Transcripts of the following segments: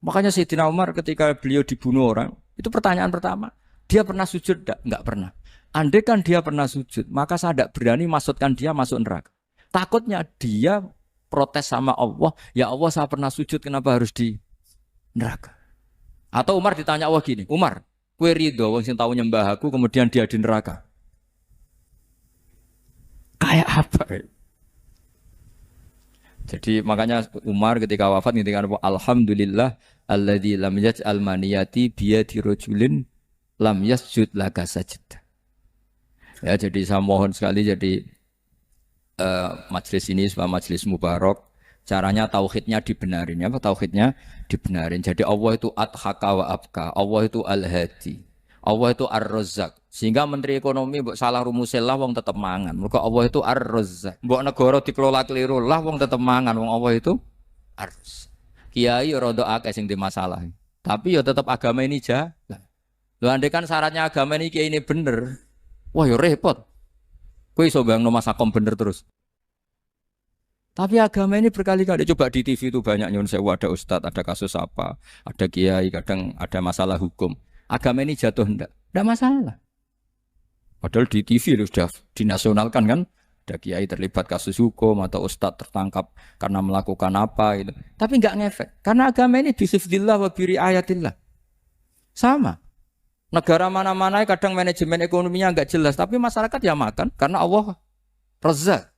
Makanya Sayyidina Umar ketika beliau dibunuh orang, itu pertanyaan pertama, dia pernah sujud enggak? Enggak pernah. Andai kan dia pernah sujud, maka saya tidak berani masukkan dia masuk neraka. Takutnya dia protes sama Allah, ya Allah saya pernah sujud, kenapa harus di neraka? Atau Umar ditanya Allah gini, Umar, kue ridho wong sing tahu nyembah aku kemudian dia di neraka. Kayak apa? Jadi makanya Umar ketika wafat ketika alhamdulillah alladzi lam yaj'al maniyati biyadi rajulin lam yasjud laka sajdah. Ya jadi saya mohon sekali jadi majelis ini sebagai majelis mubarak caranya tauhidnya dibenarin ya, tauhidnya dibenarin. Jadi Allah itu adhaka wa abka, Allah itu al-hadi, Allah itu ar-razzaq. Sehingga menteri ekonomi mbok salah rumusil lah wong tetep mangan. Mergo Allah itu ar-razzaq. Mbok negara dikelola keliru lah wong tetep mangan, wong Allah itu ar-razzaq. Kiai ora ndok akeh sing di masalah. Tapi ya tetep agama ini jalan. Lho andai kan syaratnya agama ini kiai ini bener. Wah ya repot. Kowe iso bayangno masakom bener terus. Tapi agama ini berkali-kali coba di TV itu banyak nyun sewu, ada ustadz, ada kasus apa, ada kiai, kadang ada masalah hukum. Agama ini jatuh enggak masalah. Padahal di TV itu sudah dinasionalkan kan, ada kiai terlibat kasus hukum atau ustadz tertangkap karena melakukan apa gitu. Tapi enggak ngefek, karena agama ini bisifdillah wa biri ayatillah. Sama. Negara mana-mana kadang manajemen ekonominya enggak jelas, tapi masyarakat ya makan karena Allah Razzaq.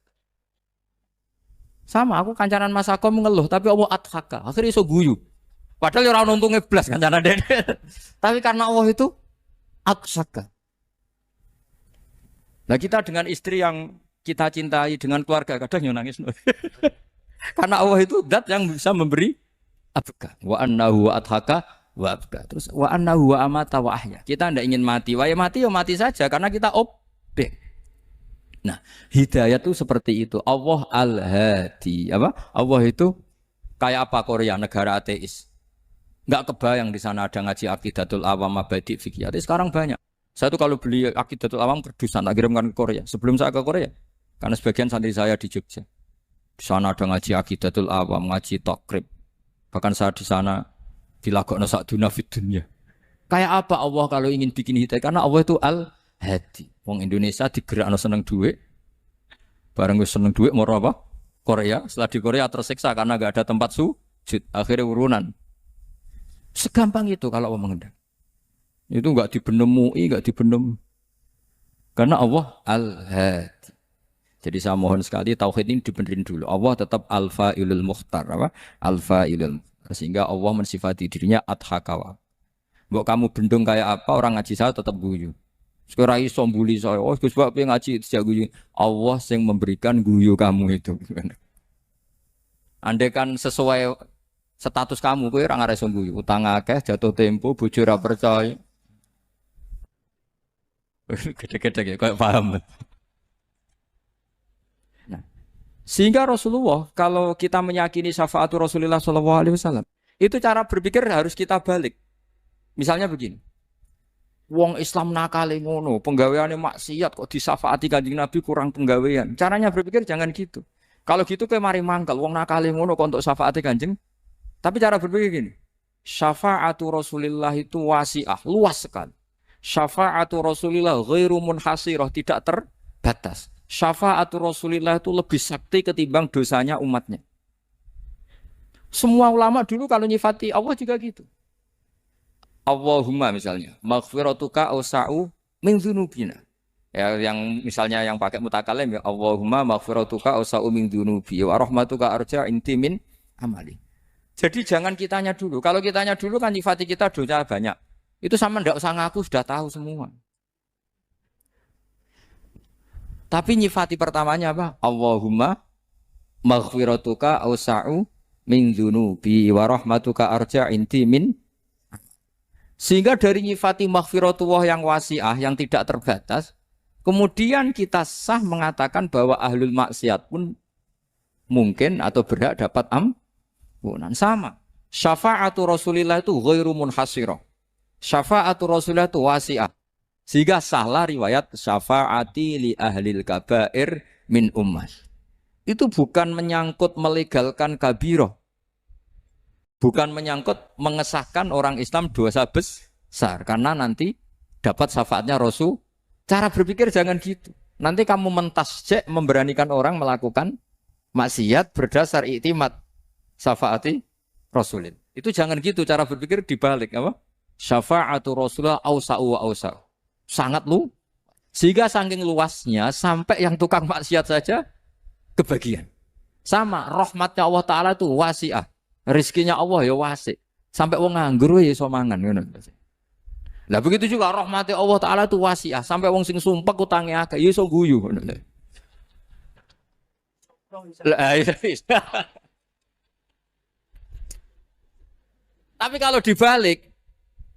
Sama, aku kancanan masakom mengeluh, tapi Allah adhaka, akhirnya iso guyu. Padahal orang untungnya blas kancanan dene. Tapi karena Allah itu adhaka. Nah kita dengan istri yang kita cintai, dengan keluarga, kadang yang nangis. Karena Allah itu zat yang bisa memberi abka. Wa annahu wa adhaka wa abka. Terus wa annahu wa amata wa ahya. Kita tidak ingin mati, wa ya mati saja, karena kita objek. Nah, hidayah itu seperti itu. Allah al-hadi. Apa? Allah itu kayak apa Korea, negara ateis. Enggak kebayang di sana ada ngaji Aqidatul Awam Mabadi' Fikih. Sekarang banyak. Saya tuh kalau beli Aqidatul Awam kerdusan tak kirimkan ke Korea. Sebelum saya ke Korea, karena sebagian santri saya di Jogja. Di sana ada ngaji Aqidatul Awam, ngaji Takrib. Bahkan saya di sana dilakokno sakduna fid dunya. Kayak apa Allah kalau ingin bikin hidayah? Karena Allah itu al-hadi. Wong Indonesia digerakno seneng duit. Bareng wis seneng duit mau apa? Korea. Setelah di Korea tersiksa karena enggak ada tempat sujud. Akhirnya urunan. Segampang itu kalau Allah mengendaki. Itu enggak dibenem MUI, enggak dibenem. Karena Allah al-hadi. Jadi saya mohon sekali tauhid ini dibenerin dulu. Allah tetap al-fa'ilul mukhtar, apa? Al-fa'ilul mukhtar. Sehingga Allah mensifati dirinya adhakawa. Mbok kamu bendung kayak apa, orang ngaji saya tetap guyu. Sekarang iso mbuli saya, oh Gus Bak ngaji sejak guyu. Allah yang memberikan guyu kamu itu. Andai kan sesuai status kamu, kowe ora ngarep iso guyu. Utang akeh, jatuh tempo, bojo ora percaya. Gede-gede ya, kayak paham. Nah, sehingga Rasulullah kalau kita meyakini syafaatul Rasulullah SAW, itu cara berpikir harus kita balik. Misalnya begini. Wong Islam nakale ngono, penggaweane maksiat kok disafaati Kanjeng Nabi kurang penggawean. Caranya berpikir jangan gitu. Kalau gitu kowe mari mangkel, wong nakale ngono kok untuk syafaati Kanjeng. Tapi cara berpikir gini. Syafaatu Rasulillah itu wasi'ah, luas sekali. Syafaatu Rasulillah ghairu munhasirah, tidak terbatas. Syafaatu Rasulillah itu lebih sakti ketimbang dosanya umatnya. Semua ulama dulu kalau nyifati Allah juga gitu. Allahumma misalnya, maghfiratuka awsa'u min dzunubina. Ya, yang misalnya yang pakai mutakalim ya Allahumma maghfiratuka awsa'u min dzunubi wa rahmatuka arja inti min amali. Jadi jangan kitanya dulu. Kalau kitanya dulu kan nyifati kita dosa banyak. Itu sama ndak usah ngaku sudah tahu semua. Tapi nyifati pertamanya apa? Allahumma maghfiratuka awsa'u min dzunubi wa rahmatuka arja inti min. Sehingga dari nyifati maghfiratullah yang wasi'ah, yang tidak terbatas, kemudian kita sah mengatakan bahwa ahlul maksiat pun mungkin atau berhak dapat ampunan. Sama. Syafa'atu Rasulillah itu ghairu munhasirah. Syafa'atu Rasulillah itu wasi'ah. Sehingga sahlah riwayat syafa'ati li ahlil kabair min ummah. Itu bukan menyangkut melegalkan kabirah. Bukan menyangkut mengesahkan orang Islam dosa besar karena nanti dapat syafaatnya Rasul. Cara berpikir jangan gitu. Nanti kamu mentasjek memberanikan orang melakukan maksiat berdasar iktimat syafaati Rasulin. Itu jangan gitu cara berpikir dibalik apa? Syafa'atu Rasulullah ausa'u wa ausa'u. Sangat lu. Sehingga saking luasnya sampai yang tukang maksiat saja kebagian. Sama rahmatnya Allah Ta'ala itu wasi'ah. Rizkinya Allah ya wasi. Sampai wong nganggur ya iso mangan ngono. Lah begitu juga rahmatnya Allah Ta'ala itu wasi'ah. Sampai wong sing sumpek utange akeh ya iso guyu ngono. Tapi kalau dibalik,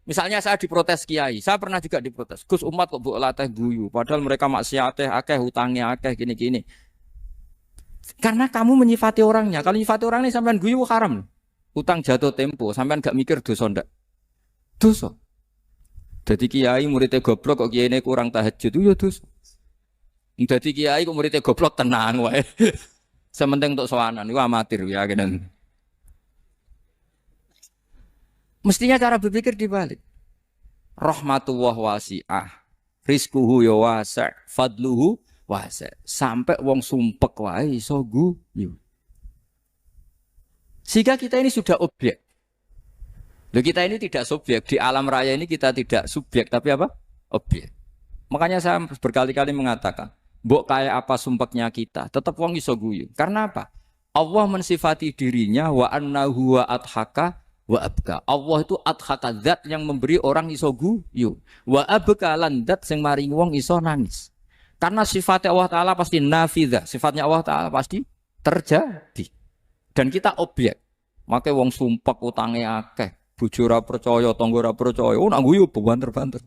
misalnya saya diprotes kiai, saya pernah juga diprotes. Gus umat kok mbok latih guyu, padahal mereka maksiate akeh, hutangnya akeh gini-gini. Karena kamu menyifati orangnya. Kalau menyifati orang ini sampean guyu haram. Utang jatuh tempo, sampean gak mikir dosa ndak? Dosa. Jadi kiai muridnya goblok kok kiai ini kurang tahajud itu ya dosa. Jadi kiai kok muridnya goblok tenang wae. Sementing untuk sowanan itu amatir ya kan. Mestinya cara berpikir dibalik. Rahmatullah wasi'ah. Rizquhu ya wasi', fadluhu wasi'. Sampai wong sumpek wae iso guyu. Sehingga kita ini sudah objek. Loh kita ini tidak subjek. Di alam raya ini kita tidak subjek, tapi apa? Objek. Makanya saya berkali-kali mengatakan, mbok kayak apa sumpeknya kita, tetap wong iso guyu. Karena apa? Allah mensifati dirinya wa annahu wa adhaka wa abka. Allah itu adhaka, zat yang memberi orang iso guyu. Wa abka lan zat sing maringi wong iso nangis. Karena sifatnya Allah Ta'ala pasti nafidzah. Sifatnya Allah Ta'ala pasti terjadi. Dan kita objek. Makanya wong sumpek utange akeh, bojo ora percaya, tangga ora percaya. Oh nak guyu banter-banter.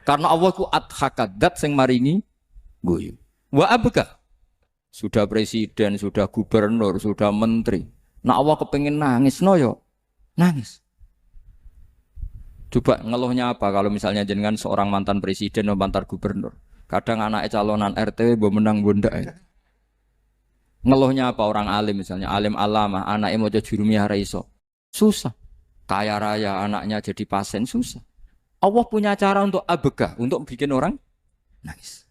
Karena Allah ku adhaka, zat sing maringi guyu. Wa abka. Sudah presiden, sudah gubernur, sudah menteri. Nak Allah kepengin nangis no yo. Nangis. Coba ngeluhnya apa kalau misalnya jenengan seorang mantan presiden atau mantan gubernur. Kadang anaknya calonan RT mbok menang bondak. Ngeluhnya apa orang alim misalnya, alim alamah, anaknya mau jadi jurumiyah raiso. Susah. Kaya raya anaknya jadi pasien, susah. Allah punya cara untuk abegah, untuk bikin orang nangis.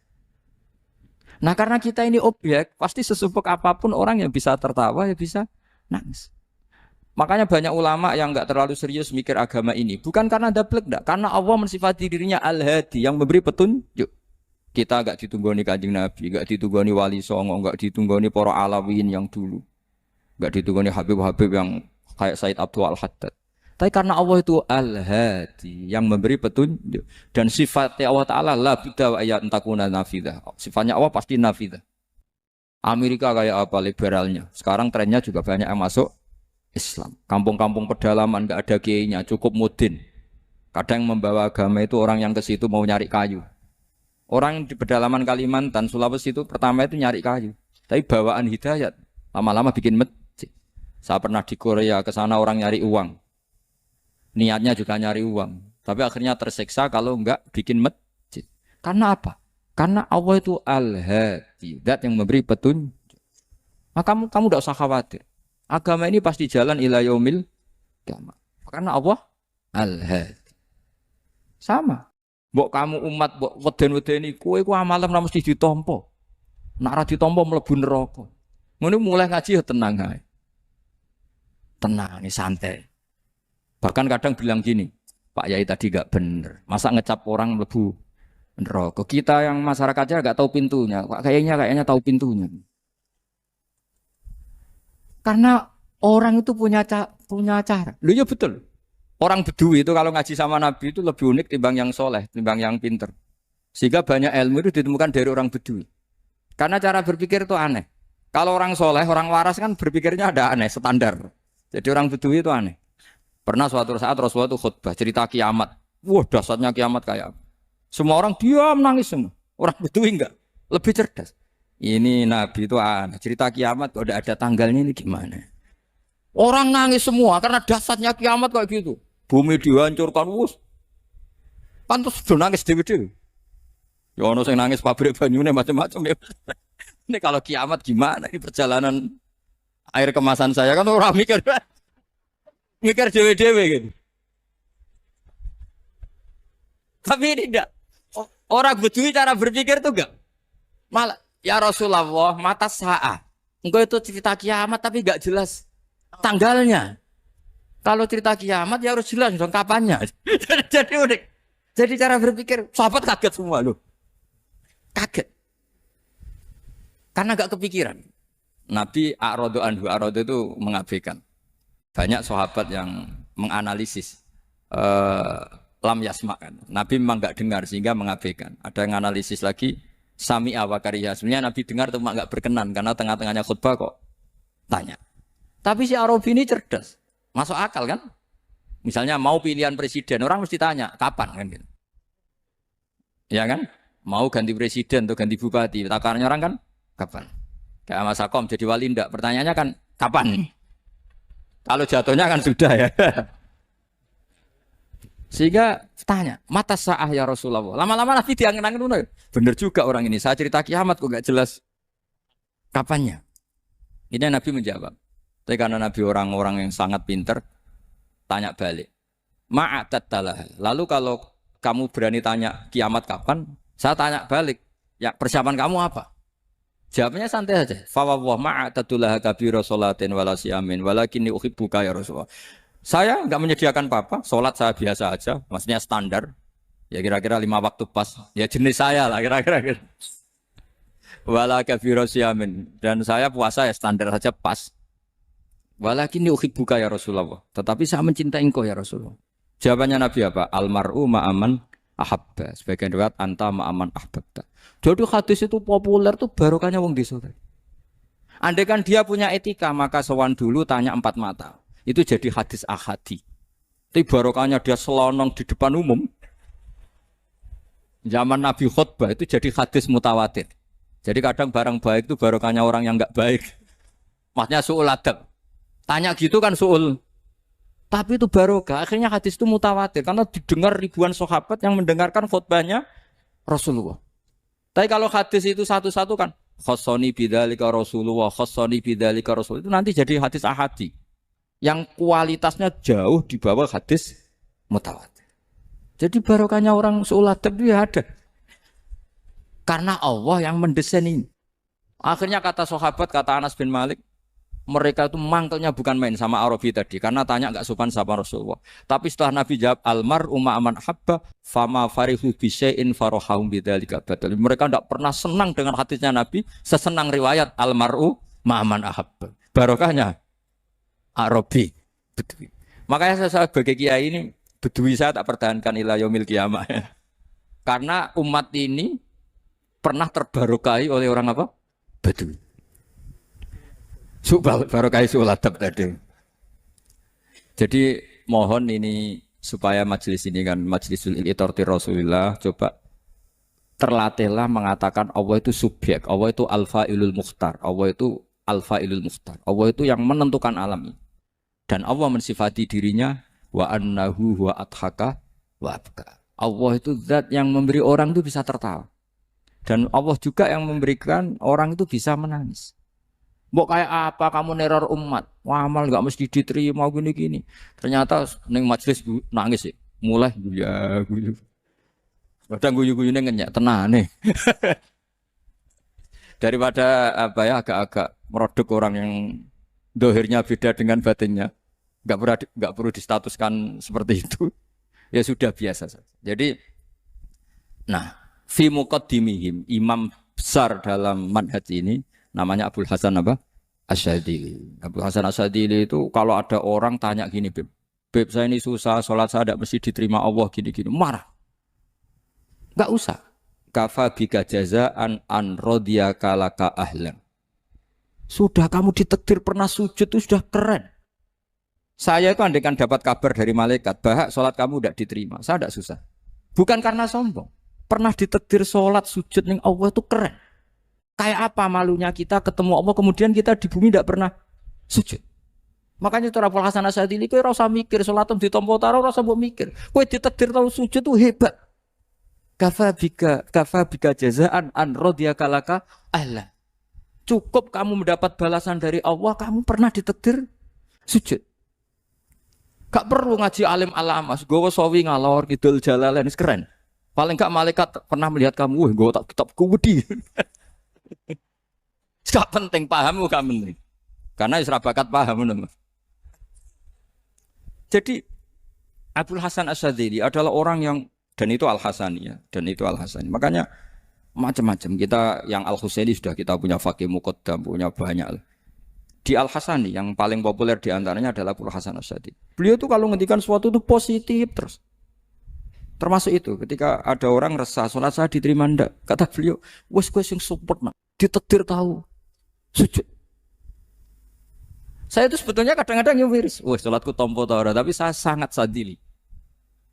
Nah karena kita ini objek, pasti sesumpek apapun orang yang bisa tertawa, ya bisa nangis. Makanya banyak ulama yang enggak terlalu serius mikir agama ini. Bukan karena dablek, enggak. Karena Allah mensifati dirinya Al-Hadi, yang memberi petunjuk. Kita enggak ditunggoni Kanjeng Nabi, enggak ditunggoni Wali Songo, enggak ditunggoni para Alawiyyin yang dulu. Enggak ditunggoni Habib-Habib yang kayak Said Abdul Al-Haddad. Tapi karena Allah itu Al-Hadi, yang memberi petunjuk. Dan sifatnya Allah Ta'ala la budda wa ayat takuna nafidah. Sifatnya Allah pasti nafidah. Amerika kayak apa liberalnya. Sekarang trennya juga banyak yang masuk Islam. Kampung-kampung pedalaman enggak ada kiainya, cukup mudin. Kadang membawa agama itu orang yang ke situ mau nyari kayu. Orang di pedalaman Kalimantan, Sulawesi itu pertama itu nyari kayu. Tapi bawaan hidayat, lama-lama bikin masjid. Saya pernah di Korea, ke sana orang nyari uang. Niatnya juga nyari uang. Tapi akhirnya tersiksa kalau enggak bikin masjid. Karena apa? Karena Allah itu Al-Hadi, zat yang memberi petunjuk. Maka kamu tidak usah khawatir. Agama ini pasti jalan ila yaumil qiyamah. Karena Allah Al-Hadi. Sama. Mbok kamu umat mbok weden-wedeni kowe ku amalan ora mesti ditampa. Nek ora ditampa mlebu neraka. Ngono mulai ngaji ya tenang ae. Tenang, santai. Bahkan kadang bilang gini, Pak Yai tadi gak bener. Masa ngecap orang mlebu neraka. Kita yang masyarakatnya gak tahu pintunya. Kayaknya tahu pintunya. Karena orang itu punya cara. Loh ya betul. Orang Bedui itu kalau ngaji sama Nabi itu lebih unik timbang yang soleh, timbang yang pinter. Sehingga banyak ilmu itu ditemukan dari orang Bedui. Karena cara berpikir itu aneh. Kalau orang soleh, orang waras kan berpikirnya ada aneh, standar. Jadi orang Bedui itu aneh. Pernah suatu saat Rasulullah itu khutbah, cerita kiamat. Wah dahsyatnya kiamat kayak apa. Semua orang diam nangis semua. Orang Bedui enggak, lebih cerdas. Ini Nabi itu aneh, cerita kiamat kok ada tanggalnya ini gimana. Orang nangis semua karena dahsyatnya kiamat kayak gitu. Bumi dihancurkan, wus. Pantas sudah nangis dewe-dewe. Ya ono sing nangis pabrik banyune macam-macam ya. Ini kalau kiamat gimana ini perjalanan air kemasan saya kan orang mikir. Mikir dewe-dewe gitu. Tapi ini enggak. Orang Bedui cara berpikir tuh enggak. Malah ya Rasulullah, mata saat. Engkau itu cerita kiamat tapi enggak jelas tanggalnya. Kalau cerita kiamat ya harus jelas dong kapannya. Jadi unik. Jadi cara berpikir sahabat kaget semua loh. Kaget. Karena enggak kepikiran. Nabi A'radu itu mengabaikan. Banyak sahabat yang menganalisis lam yasma kan. Nabi memang enggak dengar sehingga mengabaikan. Ada yang analisis lagi sami awakariya. Sebenarnya Nabi dengar cuma enggak berkenan karena tengah-tengahnya khutbah kok tanya. Tapi si Arabi ini cerdas. Masuk akal kan? Misalnya mau pilihan presiden, orang mesti tanya, kapan kan gitu. Ya kan? Mau ganti presiden atau ganti bupati, takarannya orang kan kapan? Kayak Mas Akom jadi wali ndak? Pertanyaannya kan kapan? Kalau jatuhnya kan sudah ya. Sehingga tanya, mata sa'ah ya Rasulullah. Lama-lama Nabi diangen-angen. Bener juga orang ini. Saya cerita kiamat kok gak jelas kapannya. Ini Nabi menjawab. Tapi karena Nabi orang-orang yang sangat pinter, tanya balik. Ma'atattalah. Lalu kalau kamu berani tanya kiamat kapan, saya tanya balik. Ya persiapan kamu apa? Jawabnya santai aja. Fawwah ma'atattalah kabira sholatin wala siyamin walakinni uhibbuka ya Rasulullah. Saya enggak menyediakan apa-apa, sholat saya biasa aja, maksudnya standar. Ya kira-kira 5 waktu pas. Ya jenis saya lah kira-kira. Wala kabira siyamin. Dan saya puasa ya standar saja pas. Walakinni uhibbuka ya Rasulullah. Tetapi saya mencintai engkau ya Rasulullah. Jawabannya Nabi apa? Almar'u ma'aman ahabba. Sebagian riwayat anta ma'aman ahbabta. Jadi hadis itu populer tuh barokahnya wong desa. Andai kan dia punya etika maka sowan dulu tanya 4 mata. Itu jadi hadis ahadi. Tapi barokahnya dia selonong di depan umum. Zaman Nabi khutbah itu jadi hadis mutawatir. Jadi kadang barang baik itu barokahnya orang yang enggak baik. Maksudnya su'ul adab. Tanya gitu kan su'ul. Tapi itu barokah. Akhirnya hadis itu mutawatir. Karena didengar ribuan sahabat yang mendengarkan khutbahnya Rasulullah. Tapi kalau hadis itu satu-satu kan. Khossoni bidzalika Rasulullah. Khossoni bidzalika Rasulullah. Itu nanti jadi hadis ahadi. Yang kualitasnya jauh di bawah hadis mutawatir. Jadi barokahnya orang su'ul adab itu ya ada. Karena Allah yang mendesain ini. Akhirnya kata sahabat, kata Anas bin Malik. Mereka itu mangkelnya bukan main sama Arabi tadi. Karena tanya enggak sopan sama Rasulullah. Tapi setelah Nabi jawab, Almar umma aman habba, fama farihu bisyai'in farohahum bidzalika badal. Mereka enggak pernah senang dengan hadisnya Nabi. Sesenang riwayat Almar'u ma'aman ahabba. Barokahnya Arabi. Bedui. Makanya saya sebagai kiai ini, Bedui saya tak pertahankan ila yaumil qiyamah. Karena umat ini pernah terbarokai oleh orang apa? Bedui. Barokai suladab tadi. Jadi mohon ini supaya majelis ini kan majlisul itorti Rasulullah coba terlatihlah mengatakan Allah itu subjek, Allah itu al-fa'ilul mukhtar, Allah itu al-fa'ilul mukhtar, Allah itu yang menentukan alam ini. Dan Allah mensifati dirinya wa annahu wa adhaka wa abka. Allah itu zat yang memberi orang itu bisa tertawa. Dan Allah juga yang memberikan orang itu bisa menangis. Mbok kayak apa kamu neror umat? Wah, amal enggak mesti diterima gini-gini. Ternyata ning majelis nangis sih. Mulai guyu. Kadang guyu-guyune ngenyak tenane. Daripada apa ya agak-agak merodok orang yang dohirnya beda dengan batinnya. Enggak perlu distatuskan seperti itu. Ya sudah biasa saja. Jadi nah, fi muqaddimihim imam besar dalam manhaj ini namanya Abul Hasan apa? Asyadili. Abul Hasan Asyadili itu kalau ada orang tanya gini, Beb saya ini susah, sholat saya tidak mesti diterima Allah gini-gini. Marah. Enggak usah. Kafa bika jazaan an radiyaka laka ahlan. Sudah kamu ditakdir pernah sujud itu sudah keren. Saya itu andaikan dapat kabar dari malaikat, bahak sholat kamu tidak diterima. Saya tidak susah. Bukan karena sombong. Pernah ditakdir sholat sujud ning Allah itu keren. Kayak apa malunya kita ketemu Allah kemudian kita di bumi tidak pernah sujud. Makanya itu Abul Hasan Asyadili kowe ora usah mikir salatem ditampa taro ora usah mbok mikir. Kowe ditakdir tau sujud itu hebat. Kafa bika jazaan an radiyaka laka ahla. Cukup kamu mendapat balasan dari Allah, kamu pernah ditakdir sujud. Gak perlu ngaji alim alamas, gowo sawi ngalor kidul jalalain keren. Paling gak malaikat pernah melihat kamu, wah gue tak kitab kuwedi. Gak penting paham gak penting. Karena isra bakat paham teman. Jadi Abdul Hasan Asyadzili adalah orang yang dan itu Al Hasani ya, dan itu Al Hasani. Makanya macam-macam kita yang Al Husaini sudah kita punya fakih muqaddam, punya banyak. Di Al Hasani yang paling populer diantaranya adalah Abdul Hasan Asyadzili. Beliau tuh kalau ngendikan sesuatu itu positif terus. Termasuk itu ketika ada orang resah sholat saya diterima ndak, kata beliau, wes sing support nak, ditetir tahu sujud. Saya itu sebetulnya kadang-kadang ya miris, wah sholatku tompo tau, tapi saya sangat sadili,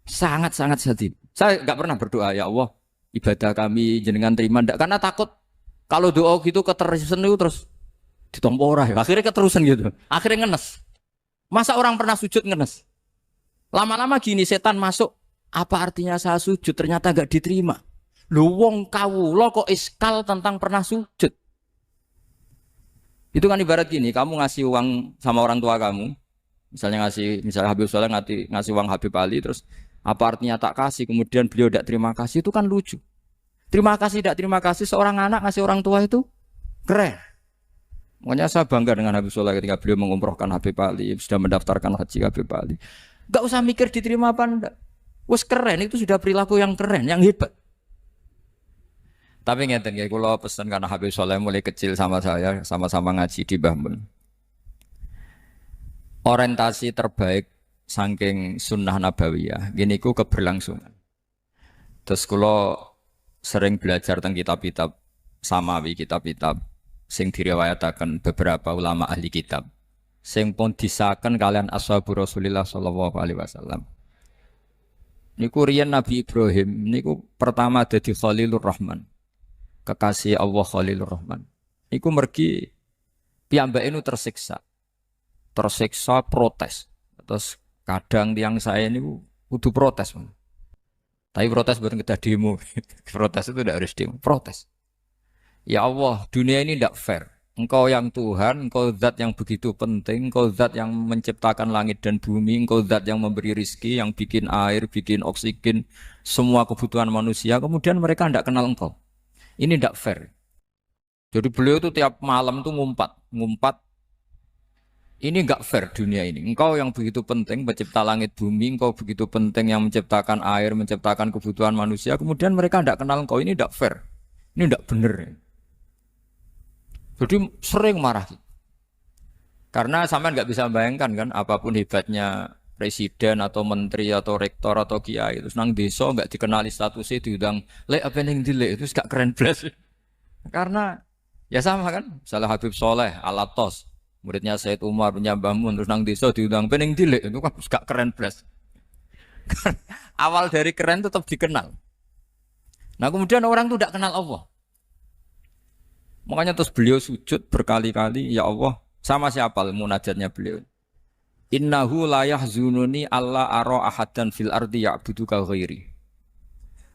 sangat sadili. Saya nggak pernah berdoa ya Allah ibadah kami jenengan terima ndak, karena takut kalau doa gitu keterusan itu terus ditompo ora ya. Akhirnya keterusan gitu, akhirnya ngenes. Masa orang pernah sujud ngenes? Lama-lama gini setan masuk, apa artinya saya sujud ternyata gak diterima. Lu wong kawula kok iskal tentang pernah sujud. Itu kan ibarat gini, kamu ngasih uang sama orang tua kamu, misalnya Habib Soleh ngasih uang Habib Ali, terus apa artinya tak kasih, kemudian beliau tidak terima kasih, itu kan lucu. Terima kasih, tidak terima kasih, seorang anak ngasih orang tua itu keren. Makanya saya bangga dengan Habib Soleh ketika beliau mengumrohkan Habib Ali, sudah mendaftarkan haji Habib Ali. Gak usah mikir diterima apa enggak. Wes keren, itu sudah perilaku yang keren, yang hebat. Tapi ngeten ya, kalau pesan karena Habib Soleh mulai kecil sama saya, sama-sama ngaji di Mbah Mun. Orientasi terbaik saking sunnah nabawiyah, gini ku keberlangsungan. Terus kalau sering belajar tentang kitab-kitab samawi, kitab-kitab sing diriwayataken beberapa ulama ahli kitab, sing pun disahkan kalian ashabu Rasulillah sallallahu alaihi wasallam. Niku riyen Nabi Ibrahim niku pertama dadi Khalilur Rahman. Kekasih Allah Khalilur Rahman. Iku mergi piyambake nu tersiksa. Tersiksa protes. Terus kadang tiang saya ini kudu protes. Tapi protes bukan kita demo. Protes itu tidak harus demo. Protes. Ya Allah, dunia ini tidak fair. Engkau yang Tuhan, engkau zat yang begitu penting, engkau zat yang menciptakan langit dan bumi, engkau zat yang memberi rizki, yang bikin air, bikin oksigen, semua kebutuhan manusia. Kemudian mereka tidak kenal engkau. Ini tidak fair. Jadi beliau itu tiap malam itu ngumpat. Ini enggak fair dunia ini. Engkau yang begitu penting mencipta langit bumi, engkau begitu penting yang menciptakan air, menciptakan kebutuhan manusia. Kemudian mereka tidak kenal engkau. Ini tidak fair. Ini tidak benar. Jadi sering marah. Karena sampean nggak bisa bayangkan kan, apapun hebatnya presiden atau menteri atau rektor atau kiai terus nang desa nggak dikenali statusnya diundang lek apa yang dilek itu gak keren belas. Karena ya sama kan, misalnya Habib Soleh Alatos muridnya Said Umar punya Mbah Mun terus nang desa diundang pening dilek itu kan gak keren belas. Awal dari keren tetap dikenal. Nah kemudian orang itu tidak kenal Allah. Makanya terus beliau sujud berkali-kali, ya Allah, sama siapa munajatnya beliau. Innahu la yahzununi alla ara ahadan fil ardi ya'buduka ghairi.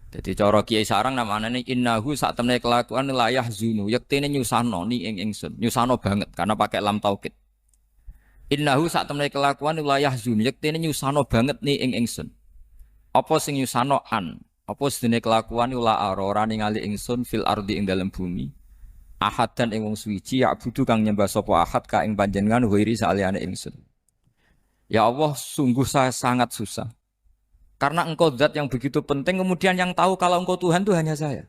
Jadi cara Kiai Sarang namanya innahu sak temene kelakuan la yahzunu, yektene nyusano ni ing ingsun, nyusano banget karena pakai lam taukid. Innahu sak temene kelakuan la yahzunu, yektene nyusano banget ni ing ingsun. Apa sing nyusano an? Apa sedene kelakuan la ara ora ningali ingsun fil ardi ing dalam bumi. Ahadan ing wong suci ya'budu kang nyembah sapa ahad ka ing panjenengan ghairi saliyane ingsun. Ya Allah, sungguh saya sangat susah. Karena engkau zat yang begitu penting, kemudian yang tahu kalau engkau Tuhan itu hanya saya.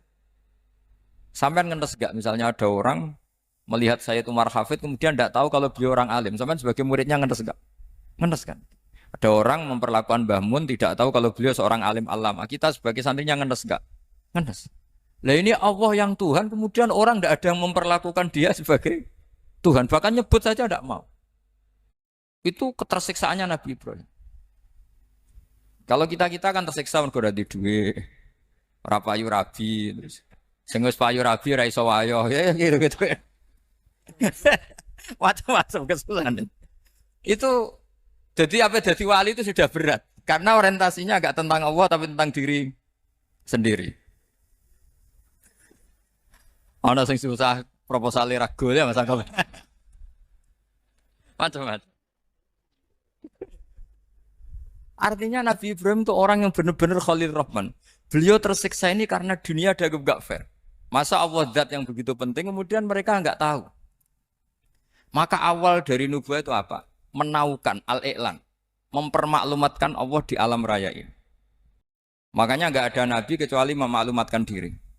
Sampai ngenes gak? Misalnya ada orang melihat Sayyid Umar Hafid, kemudian tidak tahu kalau beliau orang alim. Sampai sebagai muridnya ngenes gak? Ngenes kan? Ada orang memperlakukan Mbah Mun, tidak tahu kalau beliau seorang alim alama. Kita sebagai santrinya ngenes gak? Ngenes. Lah ini Allah yang Tuhan, kemudian orang tidak ada yang memperlakukan dia sebagai Tuhan. Bahkan nyebut saja tidak mau. Itu ketersiksaannya Nabi Ibrahim. Kalau kita kan tersiksa mergo ora di duwe, ora payu rabi terus. Sing wis payu rabi ora iso wayo, ya gitu. Macam-macam kesulitan. Itu jadi apa jadi wali itu sudah berat karena orientasinya agak tentang Allah tapi tentang diri sendiri. Ana sing susah proposal ragu ya Mas Angga. Macam-macam. Artinya Nabi Ibrahim itu orang yang benar-benar Khalil Rahman. Beliau tersiksa ini karena dunia dianggap gak fair. Masa Allah zat yang begitu penting kemudian mereka nggak tahu. Maka awal dari nubuah itu apa? Menaukan al-i'lan, mempermaklumatkan Allah di alam raya ini. Makanya nggak ada nabi kecuali memaklumatkan diri.